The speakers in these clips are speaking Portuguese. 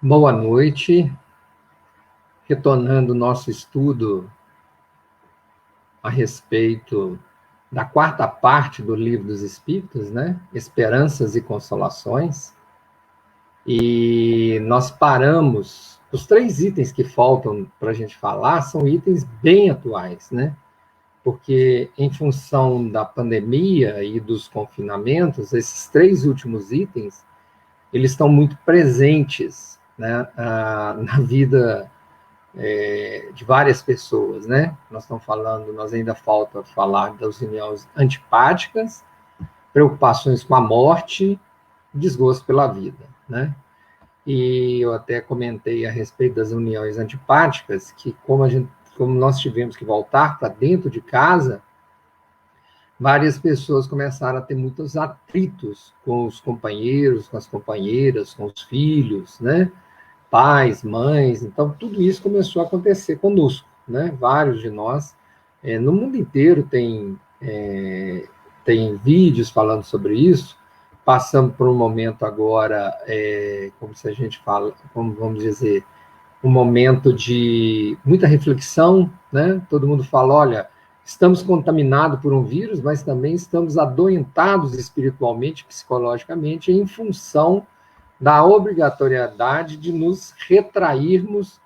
Boa noite, retornando o nosso estudo a respeito da quarta parte do Livro dos Espíritos, né? Esperanças e Consolações. E nós paramos, os 3 itens que faltam para a gente falar são itens bem atuais, né? Porque em função da pandemia e dos confinamentos, esses 3 últimos itens, eles estão muito presentes, né, na vida de várias pessoas, né? Nós ainda falta falar das uniões antipáticas, preocupações com a morte, desgosto pela vida, né? E eu até comentei a respeito das uniões antipáticas, que como nós tivemos que voltar para dentro de casa, várias pessoas começaram a ter muitos atritos com os companheiros, com as companheiras, com os filhos, né? Pais, mães, então tudo isso começou a acontecer conosco, né? Vários de nós, no mundo inteiro tem vídeos falando sobre isso, passamos por um momento agora, como se a gente fala, como vamos dizer, um momento de muita reflexão, né? Todo mundo fala, olha, estamos contaminados por um vírus, mas também estamos adoentados espiritualmente, psicologicamente, em função da obrigatoriedade de nos retrairmos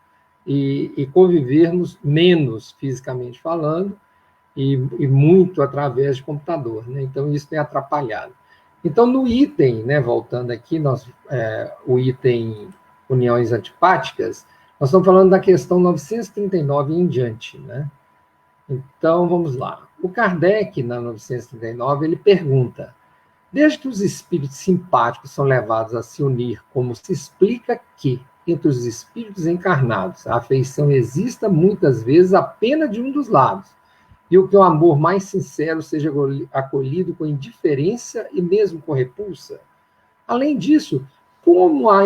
e convivermos menos, fisicamente falando, e muito através de computador, né? Então, isso tem atrapalhado. Então, no item, né, voltando aqui, o item uniões antipáticas, nós estamos falando da questão 939 em diante, né? Então, vamos lá. O Kardec, na 939, ele pergunta: desde que os espíritos simpáticos são levados a se unir, como se explica que, entre os espíritos encarnados, a afeição exista muitas vezes apenas de um dos lados, e o que o amor mais sincero seja acolhido com indiferença e mesmo com repulsa? Além disso, como a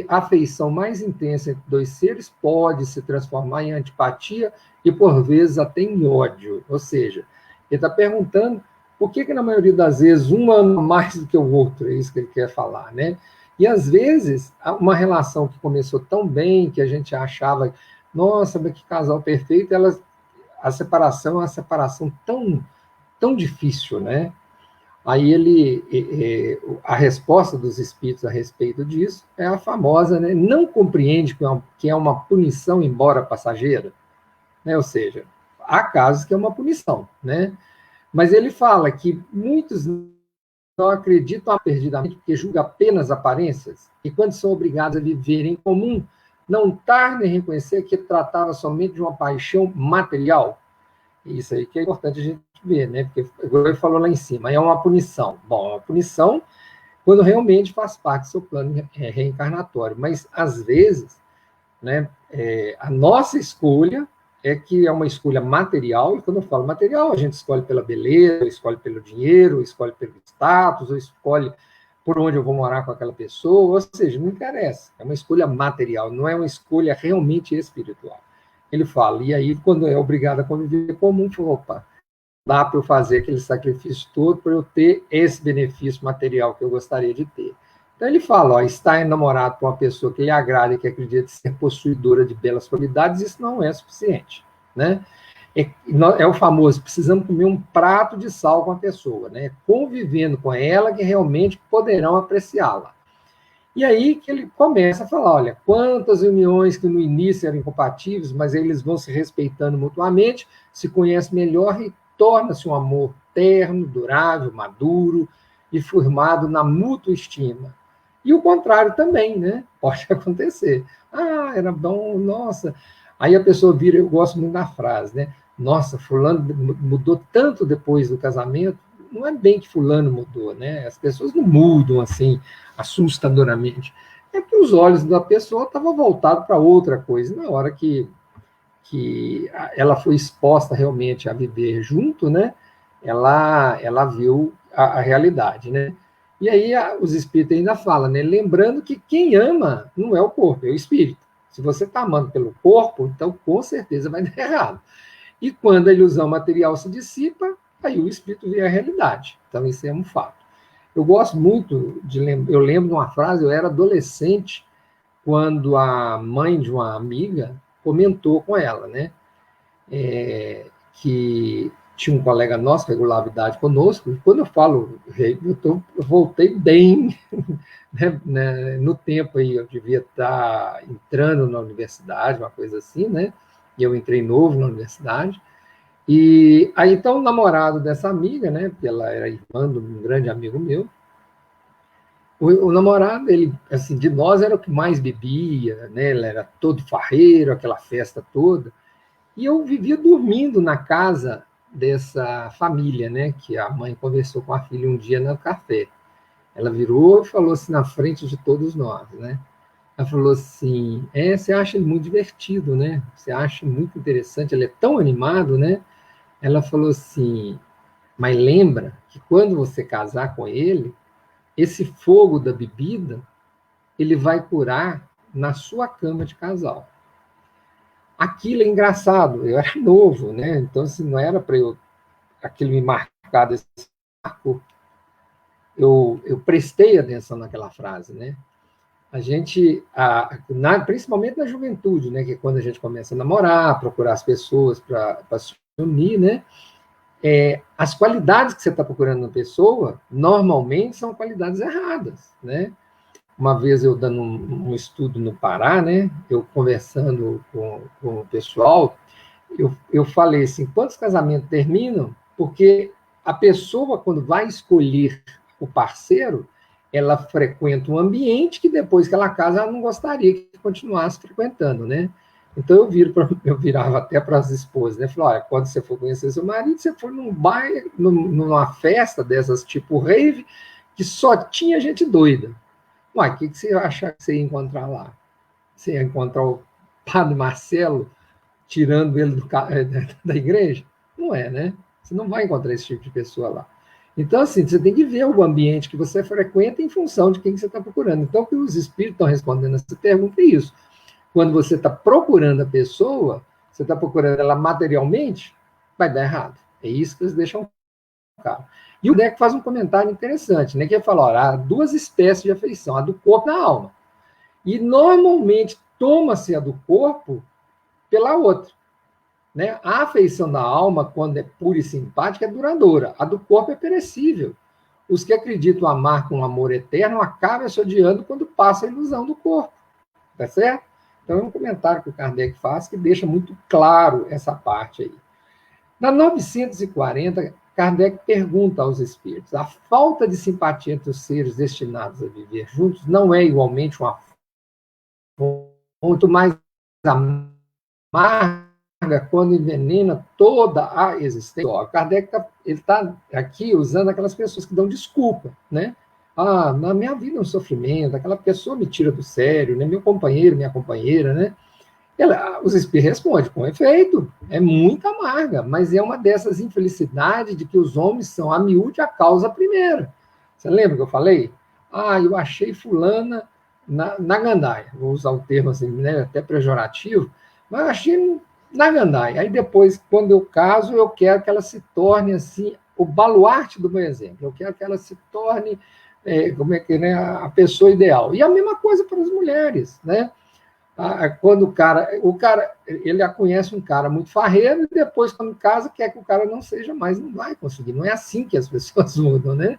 afeição mais intensa entre 2 seres pode se transformar em antipatia e, por vezes, até em ódio? Ou seja, ele está perguntando por que, na maioria das vezes, um ama mais do que o outro, é isso que ele quer falar, né? E, às vezes, uma relação que começou tão bem, que a gente achava, nossa, mas que casal perfeito, a separação é uma separação tão difícil, né? Aí a resposta dos espíritos a respeito disso é a famosa, né? Não compreende que é uma punição, embora passageira, né? Ou seja, há casos que é uma punição, né? Mas ele fala que muitos não acreditam perdidamente porque julgam apenas aparências e quando são obrigados a viver em comum, não tardem em reconhecer que tratava somente de uma paixão material. Isso aí que é importante a gente ver, né? Porque, igual ele falou lá em cima, é uma punição. Bom, é uma punição quando realmente faz parte do seu plano reencarnatório. Mas, às vezes, né, a nossa escolha é que é uma escolha material, e quando eu falo material, a gente escolhe pela beleza, escolhe pelo dinheiro, escolhe pelo status, ou escolhe por onde eu vou morar com aquela pessoa, ou seja, não interessa. É uma escolha material, não é uma escolha realmente espiritual. Ele fala, e aí, quando é obrigado a conviver comum, opa, dá para eu fazer aquele sacrifício todo para eu ter esse benefício material que eu gostaria de ter. Então ele fala, ó, estar enamorado com uma pessoa que lhe agrada e que acredita ser possuidora de belas qualidades, isso não é suficiente, né? É o famoso, precisamos comer um prato de sal com a pessoa, né? Convivendo com ela que realmente poderão apreciá-la. E aí que ele começa a falar, olha, quantas uniões que no início eram incompatíveis, mas eles vão se respeitando mutuamente, se conhecem melhor e torna-se um amor terno, durável, maduro e formado na mútua estima. E o contrário também, né? Pode acontecer. Ah, era bom, nossa. Aí a pessoa vira, eu gosto muito da frase, né? Nossa, fulano mudou tanto depois do casamento. Não é bem que fulano mudou, né? As pessoas não mudam assim assustadoramente. É que os olhos da pessoa estavam voltados para outra coisa. Na hora que ela foi exposta realmente a viver junto, né? Ela viu a realidade, né? E aí os espíritos ainda falam, né? Lembrando que quem ama não é o corpo, é o espírito. Se você está amando pelo corpo, então com certeza vai dar errado. E quando a ilusão material se dissipa, aí o espírito vê a realidade. Então isso é um fato. Eu gosto muito eu lembro de uma frase, eu era adolescente, quando a mãe de uma amiga comentou com ela, né, que tinha um colega nosso, regulava idade conosco, e quando eu falo, eu voltei bem, né, no tempo aí, eu devia estar entrando na universidade, uma coisa assim, né, e eu entrei novo na universidade, e aí então o namorado dessa amiga, né, porque ela era irmã de um grande amigo meu, o namorado, ele, assim, de nós era o que mais bebia, né, ele era todo farreiro, aquela festa toda, e eu vivia dormindo na casa dessa família, né, que a mãe conversou com a filha um dia no café. Ela virou e falou assim na frente de todos nós, né? Ela falou assim: você acha ele muito divertido, né? Você acha muito interessante, ele é tão animado, né? Ela falou assim: mas lembra que quando você casar com ele, esse fogo da bebida, ele vai curar na sua cama de casal. Aquilo é engraçado, eu era novo, né? Então, assim, não era para eu aquilo me marcar desse marco. Eu prestei atenção naquela frase, né? A gente, principalmente na juventude, né? Que é quando a gente começa a namorar, procurar as pessoas para se unir, né? As qualidades que você está procurando na pessoa, normalmente são qualidades erradas, né? Uma vez eu dando um estudo no Pará, né? Eu conversando com o pessoal, eu falei assim, quantos casamentos terminam? Porque a pessoa, quando vai escolher o parceiro, ela frequenta um ambiente que depois que ela casa, ela não gostaria que continuasse frequentando, né? Então eu virava até para as esposas, né? Falei, olha, quando você for conhecer seu marido, você for num baile, numa festa dessas tipo rave, que só tinha gente doida. Uai, o que você acha que você ia encontrar lá? Você ia encontrar o Padre Marcelo tirando ele da igreja? Não é, né? Você não vai encontrar esse tipo de pessoa lá. Então, assim, você tem que ver o ambiente que você frequenta em função de quem você está procurando. Então, o que os espíritos estão respondendo essa pergunta é isso. Quando você está procurando a pessoa, você está procurando ela materialmente, vai dar errado. É isso que eles deixam claro. E o Deck faz um comentário interessante, né? Que ele fala, olha, há duas espécies de afeição, a do corpo e a alma. E normalmente toma-se a do corpo pela outra. Né? A afeição da alma, quando é pura e simpática, é duradoura. A do corpo é perecível. Os que acreditam amar com amor eterno acabam se odiando quando passa a ilusão do corpo. Tá certo? Então é um comentário que o Kardec faz que deixa muito claro essa parte aí. Na 940, Kardec pergunta aos espíritos: a falta de simpatia entre os seres destinados a viver juntos não é igualmente uma fonte mais amarga quando envenena toda a existência? Ó, Kardec está aqui usando aquelas pessoas que dão desculpa, né? Na minha vida é um sofrimento, aquela pessoa me tira do sério, né? Meu companheiro, minha companheira, né? Os espíritos respondem, com efeito, é muito amarga, mas é uma dessas infelicidades de que os homens são a miúde a causa primeira. Você lembra que eu falei? Eu achei fulana na gandaia, vou usar o termo assim, né, até pejorativo, mas eu achei na gandaia. Aí depois, quando eu caso, eu quero que ela se torne assim, o baluarte do meu exemplo, eu quero que ela se torne, como é que, né, a pessoa ideal. E a mesma coisa para as mulheres, né? Quando o cara, ele já conhece um cara muito farreiro e depois, quando casa, quer que o cara não seja mais, não vai conseguir. Não é assim que as pessoas mudam, né?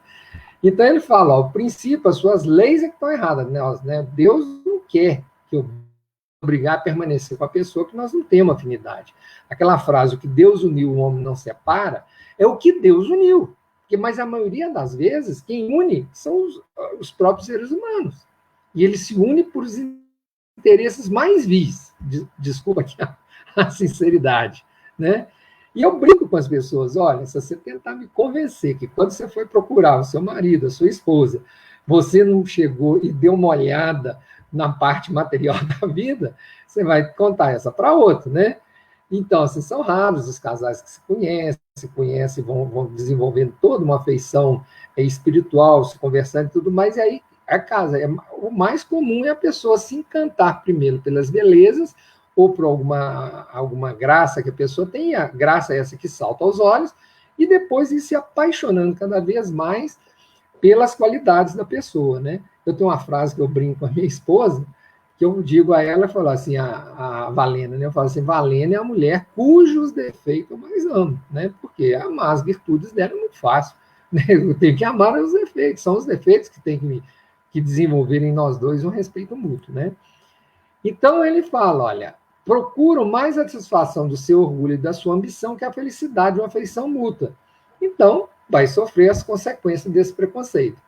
Então ele fala, ó, o princípio, as suas leis é que estão erradas, né? Deus não quer que eu obrigar a permanecer com a pessoa que nós não temos afinidade. Aquela frase, o que Deus uniu, o homem não separa, é o que Deus uniu. Mas a maioria das vezes, quem une são os próprios seres humanos. E eles se unem por interesses mais vis, desculpa aqui a sinceridade, né? E eu brinco com as pessoas, olha, se você tentar me convencer que quando você foi procurar o seu marido, a sua esposa, você não chegou e deu uma olhada na parte material da vida, você vai contar essa para outro, né? Então, assim, são raros os casais que se conhecem, vão desenvolvendo toda uma afeição espiritual, se conversando e tudo mais, e aí a casa, o mais comum é a pessoa se encantar primeiro pelas belezas ou por alguma graça que a pessoa tenha, graça essa que salta aos olhos, e depois ir se apaixonando cada vez mais pelas qualidades da pessoa, né? Eu tenho uma frase que eu brinco com a minha esposa, que eu digo a ela, falou assim, a Valena, né? Eu falo assim, Valena é a mulher cujos defeitos eu mais amo, né? Porque amar as virtudes dela é muito fácil, né? Eu tenho que amar os defeitos, são os defeitos que tem que desenvolver em nós dois um respeito mútuo, né? Então ele fala, olha, procuro mais a satisfação do seu orgulho e da sua ambição que a felicidade de uma afeição mútua. Então, vai sofrer as consequências desse preconceito.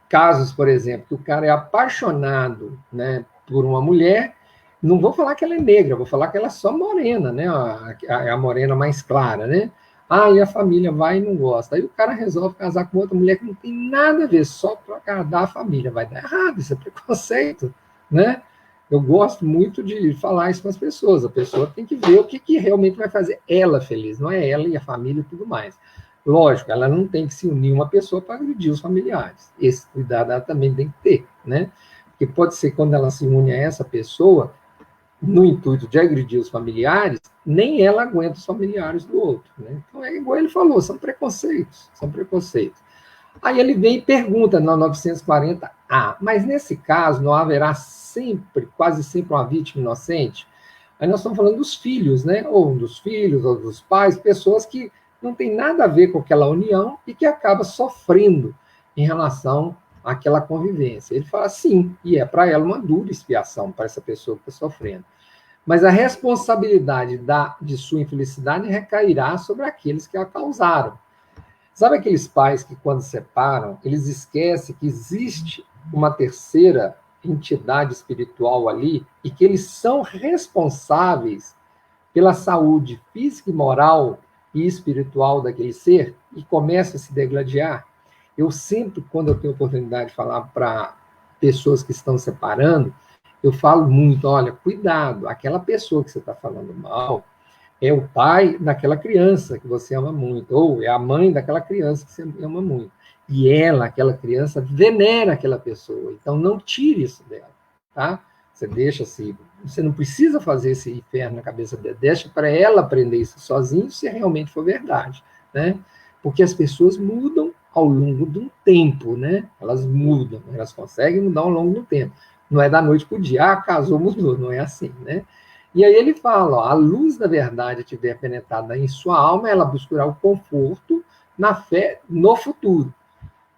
Casos, por exemplo, que o cara é apaixonado, né, por uma mulher, não vou falar que ela é negra, vou falar que ela é só morena, né, a morena mais clara, né? Ah, e a família vai e não gosta. Aí o cara resolve casar com outra mulher que não tem nada a ver, só para agradar a família. Vai dar errado, isso é preconceito, né? Eu gosto muito de falar isso com as pessoas. A pessoa tem que ver o que realmente vai fazer ela feliz, não é ela e a família e tudo mais. Lógico, ela não tem que se unir uma pessoa para agredir os familiares. Esse cuidado ela também tem que ter, né? Porque pode ser que quando ela se une a essa pessoa, no intuito de agredir os familiares, nem ela aguenta os familiares do outro, né? Então é igual ele falou, são preconceitos, são preconceitos. Aí ele vem e pergunta na 940A, mas nesse caso não haverá sempre, quase sempre uma vítima inocente? Aí nós estamos falando dos filhos, né? Ou dos filhos, ou dos pais, pessoas que não tem nada a ver com aquela união e que acaba sofrendo em relação àquela convivência. Ele fala sim, e é para ela uma dura expiação, para essa pessoa que está sofrendo. Mas a responsabilidade de sua infelicidade recairá sobre aqueles que a causaram. Sabe aqueles pais que, quando separam, eles esquecem que existe uma terceira entidade espiritual ali e que eles são responsáveis pela saúde física e moral e espiritual daquele ser e começa a se degladiar? Eu sempre, quando eu tenho oportunidade de falar para pessoas que estão separando, eu falo muito, olha, cuidado, aquela pessoa que você está falando mal é o pai daquela criança que você ama muito, ou é a mãe daquela criança que você ama muito. E ela, aquela criança, venera aquela pessoa. Então, não tire isso dela, tá? Você deixa assim, você não precisa fazer esse inferno na cabeça dela, deixa para ela aprender isso sozinho, se realmente for verdade, né? Porque as pessoas mudam ao longo de um tempo, né? Elas mudam, elas conseguem mudar ao longo do tempo. Não é da noite para o dia, casou, mudou, não é assim, né? E aí ele fala, ó, a luz da verdade tiver penetrada em sua alma, ela buscará o conforto na fé no futuro.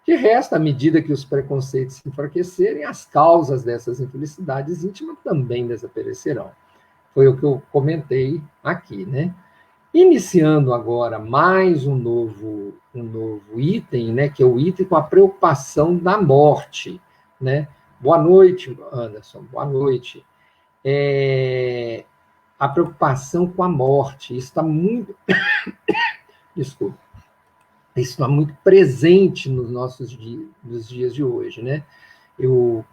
De resto, à medida que os preconceitos se enfraquecerem, as causas dessas infelicidades íntimas também desaparecerão. Foi o que eu comentei aqui, né? Iniciando agora mais um novo item, né, que é o item com a preocupação da morte, né? Boa noite, Anderson, boa noite. A preocupação com a morte, isso está muito, desculpa, isso está muito presente nos nossos nos dias de hoje, né? Eu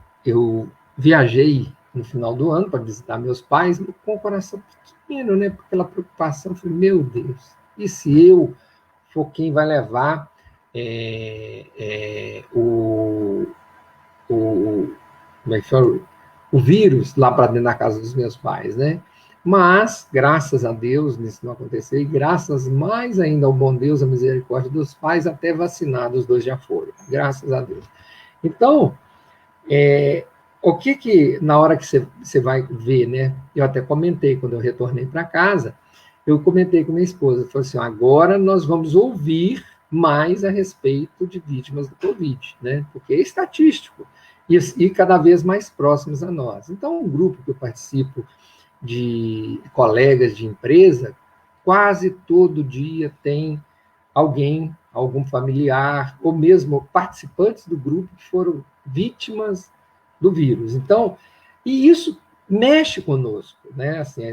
viajei no final do ano para visitar meus pais com o coração pequeno, né? Por aquela preocupação, eu falei, meu Deus, e se eu for quem vai levar como é que fala? O vírus lá para dentro da casa dos meus pais, né? Mas, graças a Deus, isso não aconteceu, e graças mais ainda ao bom Deus, à misericórdia dos pais, até vacinados, os dois já foram, graças a Deus. Então, o que na hora que você vai ver, né? Eu até comentei, quando eu retornei para casa, eu comentei com minha esposa, falei assim, agora nós vamos ouvir mais a respeito de vítimas do Covid, né? Porque é estatístico, e cada vez mais próximos a nós. Então, um grupo que eu participo de colegas de empresa, quase todo dia tem alguém, algum familiar, ou mesmo participantes do grupo que foram vítimas do vírus. Então, e isso mexe conosco, né? Assim,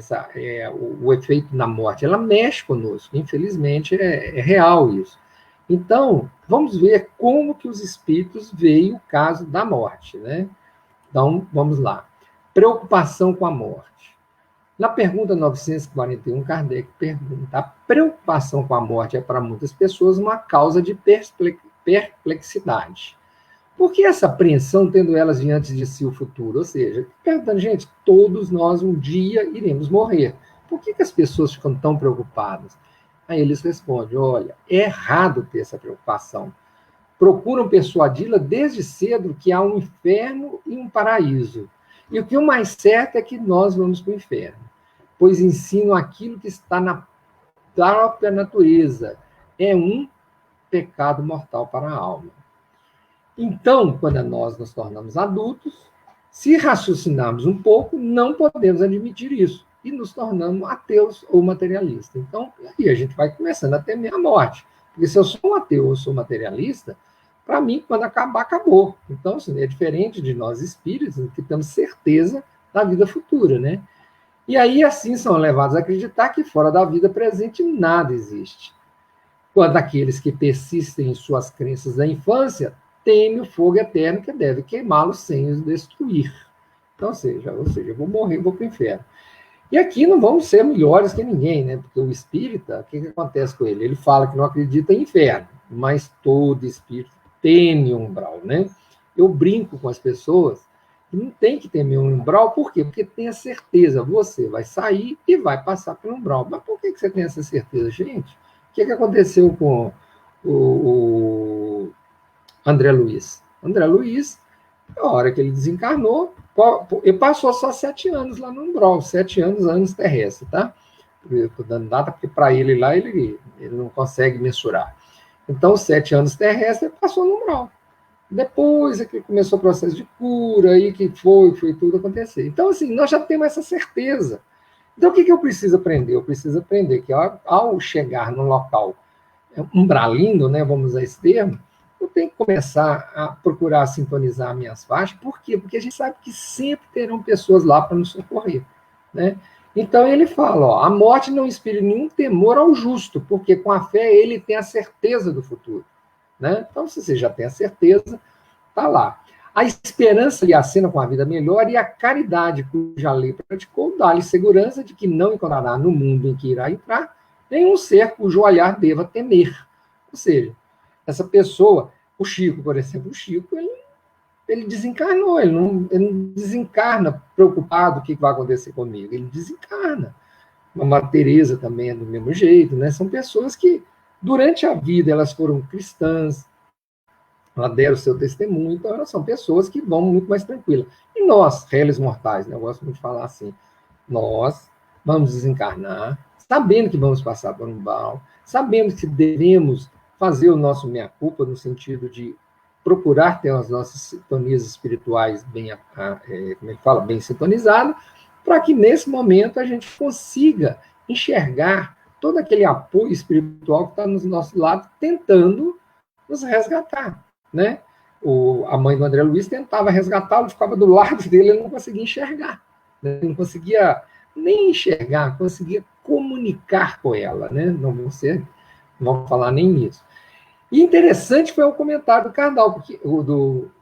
o efeito da morte, ela mexe conosco. Infelizmente, é real isso. Então, vamos ver como que os espíritos veem o caso da morte, né? Então, vamos lá. Preocupação com a morte. Na pergunta 941, Kardec pergunta: a preocupação com a morte é para muitas pessoas uma causa de perplexidade. Por que essa apreensão, tendo elas diante de si o futuro? Ou seja, perguntando, gente, todos nós um dia iremos morrer. Por que as pessoas ficam tão preocupadas? Aí eles respondem: olha, é errado ter essa preocupação, procuram persuadi-la desde cedo que há um inferno e um paraíso. E o que o mais certo é que nós vamos para o inferno, pois ensinam aquilo que está na própria natureza. É um pecado mortal para a alma. Então, quando nós nos tornamos adultos, se raciocinarmos um pouco, não podemos admitir isso e nos tornamos ateus ou materialistas. Então, aí a gente vai começando a temer a morte. Porque se eu sou um ateu ou sou materialista, para mim, quando acabar, acabou. Então, assim, é diferente de nós espíritos, que temos certeza da vida futura, né? E aí, assim, são levados a acreditar que fora da vida presente nada existe. Quando aqueles que persistem em suas crenças da infância temem o fogo eterno que deve queimá-los sem os destruir. Então, ou seja, eu vou morrer, vou para o inferno. E aqui não vamos ser melhores que ninguém, né? Porque o espírita, o que acontece com ele? Ele fala que não acredita em inferno, mas todo espírito teme um umbral, né? Eu brinco com as pessoas que não tem que temer um umbral, por quê? Porque tem a certeza, você vai sair e vai passar pelo umbral. Mas por que você tem essa certeza, gente? O que aconteceu com o André Luiz? André Luiz, na hora que ele desencarnou, ele passou só 7 anos lá no umbral, 7 anos terrestre, tá? Eu estou dando data porque para ele lá ele não consegue mensurar. Então, 7 anos terrestre, ele passou no umbral. Depois é que começou o processo de cura, aí que foi tudo acontecer. Então, assim, nós já temos essa certeza. Então, o que eu preciso aprender? Eu preciso aprender que ao chegar num local umbralino, né, vamos usar esse termo, eu tenho que começar a procurar sintonizar minhas faixas. Por quê? Porque a gente sabe que sempre terão pessoas lá para nos socorrer, né? Então ele fala, ó, a morte não inspira nenhum temor ao justo, porque com a fé ele tem a certeza do futuro, né? Então, se você já tem a certeza, está lá. A esperança lhe acena com a vida melhor e a caridade, cuja lei praticou, dá-lhe segurança de que não encontrará no mundo em que irá entrar nenhum ser cujo olhar deva temer. Ou seja, essa pessoa, o Chico, por exemplo, o Chico, ele desencarnou, ele não desencarna preocupado o que vai acontecer comigo, ele desencarna. Uma Teresa também é do mesmo jeito, né? São pessoas que, durante a vida, elas foram cristãs, elas deram o seu testemunho, então elas são pessoas que vão muito mais tranquilas. E nós, réis mortais, né? Eu gosto muito de falar assim, nós vamos desencarnar, sabendo que vamos passar por um umbral, sabendo que devemos fazer o nosso meia-culpa, no sentido de procurar ter as nossas sintonias espirituais bem, como ele fala, bem sintonizadas, para que nesse momento a gente consiga enxergar todo aquele apoio espiritual que está nos nossos lados, tentando nos resgatar, né? A mãe do André Luiz tentava resgatá-lo, ficava do lado dele, ele não conseguia enxergar, né? Ele não conseguia nem enxergar, conseguia comunicar com ela, né? Não vamos falar nem nisso. E interessante foi o comentário do Kardec, do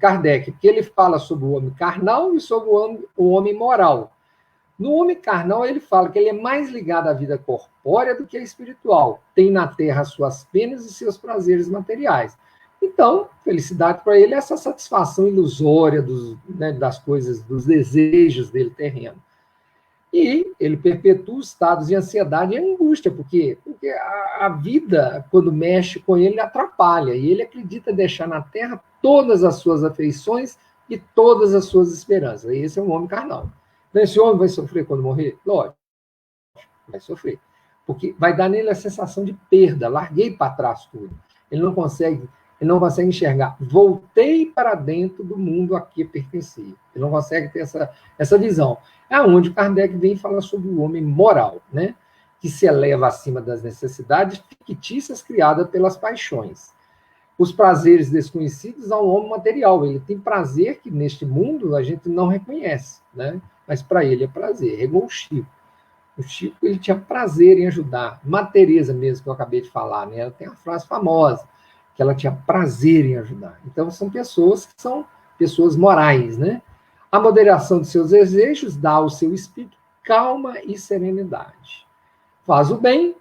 Kardec, porque ele fala sobre o homem carnal e sobre o homem moral. No homem carnal, ele fala que ele é mais ligado à vida corpórea do que à espiritual. Tem na terra suas penas e seus prazeres materiais. Então, felicidade para ele é essa satisfação ilusória das coisas, dos desejos dele terreno. E ele perpetua estados de ansiedade e angústia, porque a vida, quando mexe com ele, atrapalha. E ele acredita deixar na terra todas as suas afeições e todas as suas esperanças. E esse é um homem carnal. Então, esse homem vai sofrer quando morrer? Lógico, vai sofrer. Porque vai dar nele a sensação de perda. Larguei para trás tudo. Ele não consegue enxergar. Voltei para dentro do mundo a que pertencia. Ele não consegue ter essa visão. É onde Kardec vem falar sobre o homem moral, né? Que se eleva acima das necessidades fictícias criadas pelas paixões. Os prazeres desconhecidos ao homem material. Ele tem prazer que neste mundo a gente não reconhece, né? Mas para ele é prazer. É igual o Chico. O Chico, ele tinha prazer em ajudar. Madre Teresa mesmo, que eu acabei de falar, né? Ela tem uma frase famosa, que ela tinha prazer em ajudar. Então, são pessoas que são pessoas morais, né? A moderação de seus desejos dá ao seu espírito calma e serenidade. Faz o bem,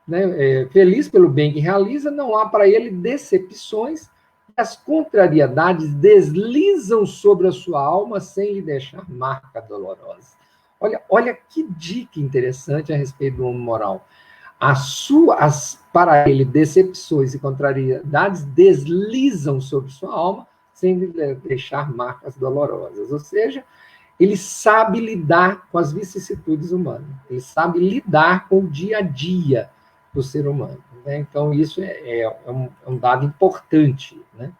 né? Feliz pelo bem que realiza, não há para ele decepções, as contrariedades deslizam sobre a sua alma sem lhe deixar marca dolorosa. Olha que dica interessante a respeito do homem moral. Para ele, decepções e contrariedades deslizam sobre sua alma sem lhe deixar marcas dolorosas. Ou seja, ele sabe lidar com as vicissitudes humanas, ele sabe lidar com o dia a dia do ser humano. Né? Então, isso é um dado importante. Né?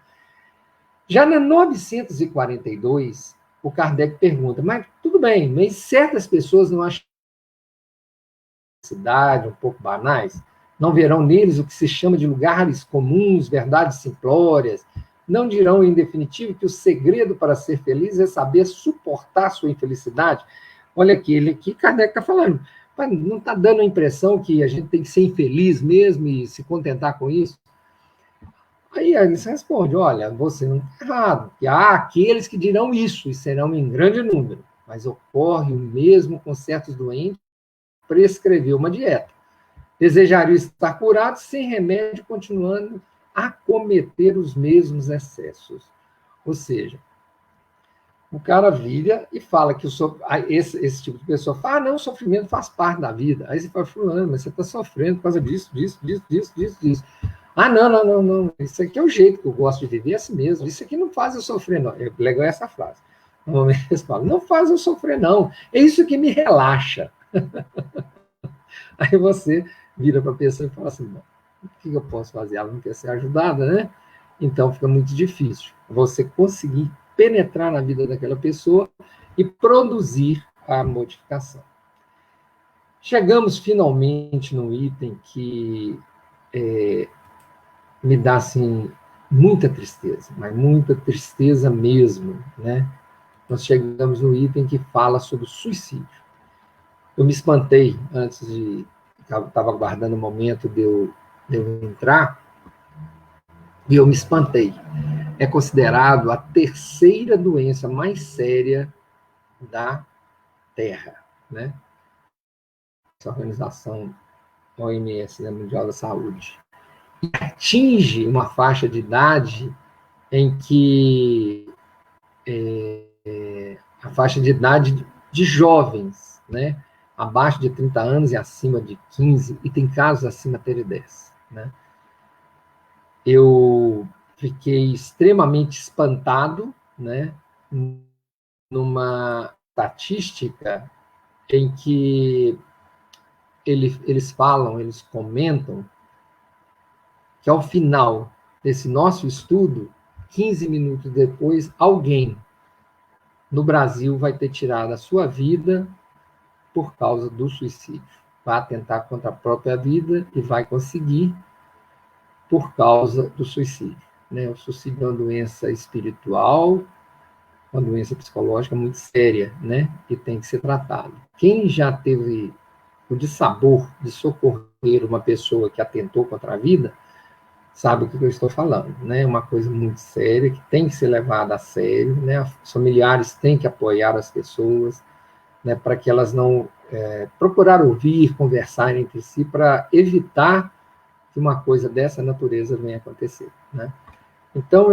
Já na 942, o Kardec pergunta, mas tudo bem, mas certas pessoas não acham cidade, um pouco banais, não verão neles o que se chama de lugares comuns, verdades simplórias, não dirão, em definitivo, que o segredo para ser feliz é saber suportar sua infelicidade. Olha aqui, Kardec está falando, não está dando a impressão que a gente tem que ser infeliz mesmo e se contentar com isso? Aí eles respondem, olha, você não está errado, que há aqueles que dirão isso, e serão em grande número, mas ocorre o mesmo com certos doentes, prescrever uma dieta. Desejariam estar curados sem remédio, continuando a cometer os mesmos excessos. Ou seja, o cara vira e fala que esse tipo de pessoa fala, não, o sofrimento faz parte da vida. Aí você fala, fulano, mas você está sofrendo por causa disso. Ah, não. Isso aqui é o jeito que eu gosto de viver, é assim mesmo. Isso aqui não faz eu sofrer, não. É legal essa frase. Normalmente eles falam, não faz eu sofrer, não. É isso que me relaxa. Aí você vira para a pessoa e fala assim, bom, o que eu posso fazer? Ela não quer ser ajudada, né? Então fica muito difícil você conseguir penetrar na vida daquela pessoa e produzir a modificação. Chegamos finalmente no item que me dá assim muita tristeza, mas muita tristeza mesmo, né? Nós chegamos no item que fala sobre o suicídio. Eu me espantei antes de... Estava aguardando o momento de eu entrar, e eu me espantei. É considerado a terceira doença mais séria da Terra, né? Essa organização OMS, né, Mundial da Saúde. E atinge uma faixa de idade em que a faixa de idade de jovens, né? Abaixo de 30 anos e acima de 15, e tem casos acima até de 10, né? Eu fiquei extremamente espantado, né? Numa estatística em que eles comentam que ao final desse nosso estudo, 15 minutos depois, alguém no Brasil vai ter tirado a sua vida por causa do suicídio. Vai atentar contra a própria vida e vai conseguir por causa do suicídio. Né? O suicídio é uma doença espiritual, uma doença psicológica muito séria, né? Que tem que ser tratada. Quem já teve o dissabor de socorrer uma pessoa que atentou contra a vida, sabe o que eu estou falando, né? É uma coisa muito séria, que tem que ser levada a sério, né? Os familiares têm que apoiar as pessoas, né? Para que elas não procurar ouvir, conversar entre si, para evitar que uma coisa dessa natureza venha acontecer, né? Então,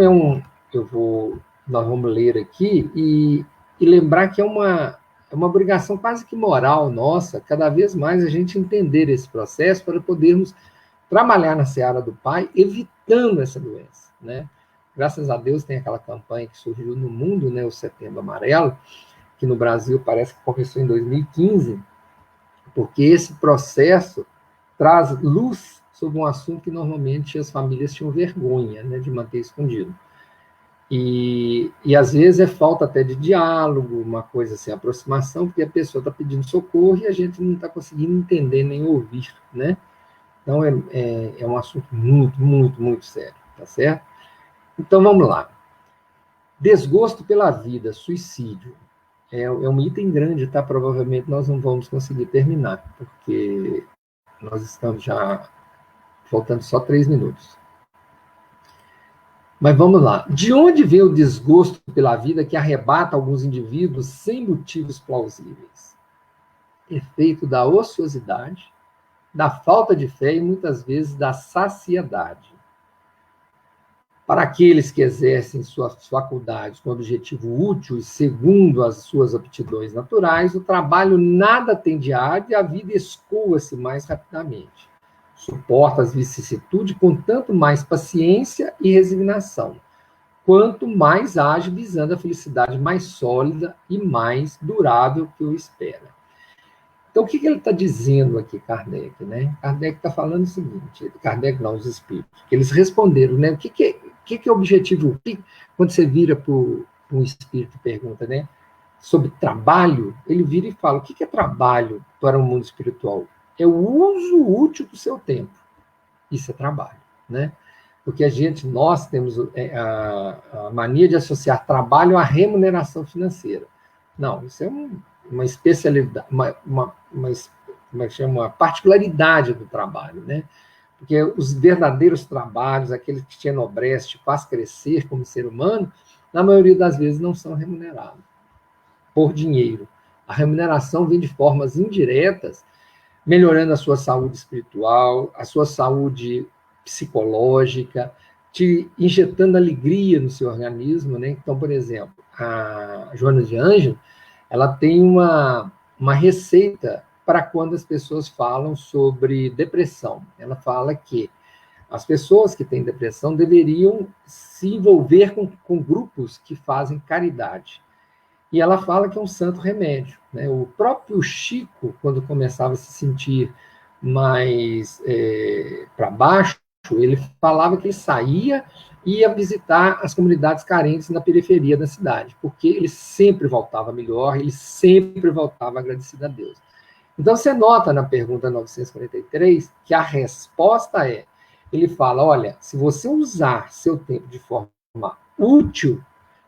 nós vamos ler aqui e lembrar que é uma obrigação quase que moral nossa, cada vez mais a gente entender esse processo para podermos trabalhar na seara do Pai, evitando essa doença, né? Graças a Deus tem aquela campanha que surgiu no mundo, né, o Setembro Amarelo, que no Brasil parece que começou em 2015, porque esse processo traz luz sobre um assunto que normalmente as famílias tinham vergonha, né, de manter escondido. E às vezes é falta até de diálogo, uma coisa assim, aproximação, porque a pessoa está pedindo socorro e a gente não está conseguindo entender nem ouvir, né? Então é um assunto muito, muito, muito sério, tá certo? Então vamos lá. Desgosto pela vida, suicídio. É um item grande, tá? Provavelmente nós não vamos conseguir terminar, porque nós estamos já faltando só 3 minutos. Mas vamos lá. De onde vem o desgosto pela vida que arrebata alguns indivíduos sem motivos plausíveis? Efeito da ociosidade, da falta de fé e muitas vezes da saciedade. Para aqueles que exercem suas faculdades com objetivo útil e segundo as suas aptidões naturais, o trabalho nada tem de árduo e a vida escoa-se mais rapidamente. suporta as vicissitudes com tanto mais paciência e resignação, quanto mais age visando a felicidade mais sólida e mais durável que o espera. Então, o que ele está dizendo aqui, Kardec? Né? Kardec está falando o seguinte, Kardec não, os espíritos, que eles responderam, né? O que é o objetivo? Quando você vira para um espírito e pergunta, né, sobre trabalho, ele vira e fala, o que é trabalho para o mundo espiritual? É o uso útil do seu tempo. Isso é trabalho, né? Porque nós temos a mania de associar trabalho à remuneração financeira. Não, isso é uma especialidade, como é que chama? Uma particularidade do trabalho, né? Porque os verdadeiros trabalhos, aqueles que te enobrece, te faz crescer como ser humano, na maioria das vezes não são remunerados por dinheiro. A remuneração vem de formas indiretas, melhorando a sua saúde espiritual, a sua saúde psicológica, te injetando alegria no seu organismo, né? Então, por exemplo, a Joana de Ângelo, ela tem uma receita para quando as pessoas falam sobre depressão. Ela fala que as pessoas que têm depressão deveriam se envolver com grupos que fazem caridade. E ela fala que é um santo remédio. Né? O próprio Chico, quando começava a se sentir mais para baixo, ele falava que ele saía e ia visitar as comunidades carentes na periferia da cidade, porque ele sempre voltava melhor, ele sempre voltava agradecido a Deus. Então, você nota na pergunta 943 que a resposta ele fala, olha, se você usar seu tempo de forma útil,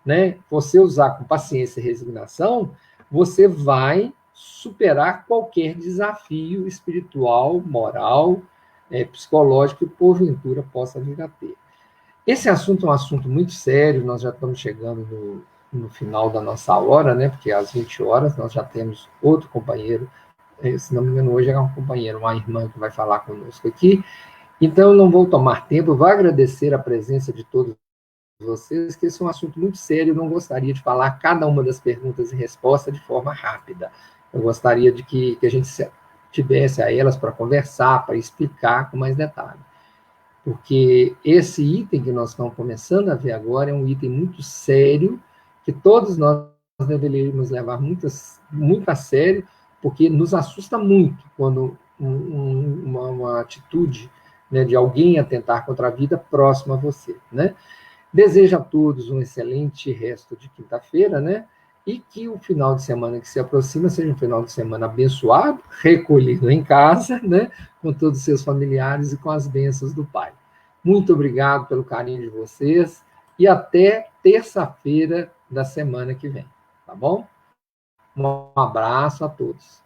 né, você usar com paciência e resignação, você vai superar qualquer desafio espiritual, moral, psicológico que porventura possa vir a ter. Esse assunto é um assunto muito sério, nós já estamos chegando no final da nossa hora, né, porque às 20 horas nós já temos outro companheiro, se não me engano, hoje é um companheiro, uma irmã que vai falar conosco aqui. Então, eu não vou tomar tempo, vou agradecer a presença de todos vocês, que esse é um assunto muito sério, eu não gostaria de falar cada uma das perguntas e respostas de forma rápida. Eu gostaria de que a gente tivesse a elas para conversar, para explicar com mais detalhe. Porque esse item que nós estamos começando a ver agora é um item muito sério, que todos nós deveríamos levar muito a sério, porque nos assusta muito quando uma atitude, né, de alguém atentar contra a vida próximo a você, né? Desejo a todos um excelente resto de quinta-feira, né? E que o final de semana que se aproxima seja um final de semana abençoado, recolhido em casa, né? Com todos os seus familiares e com as bênçãos do Pai. Muito obrigado pelo carinho de vocês e até terça-feira da semana que vem, tá bom? Um abraço a todos.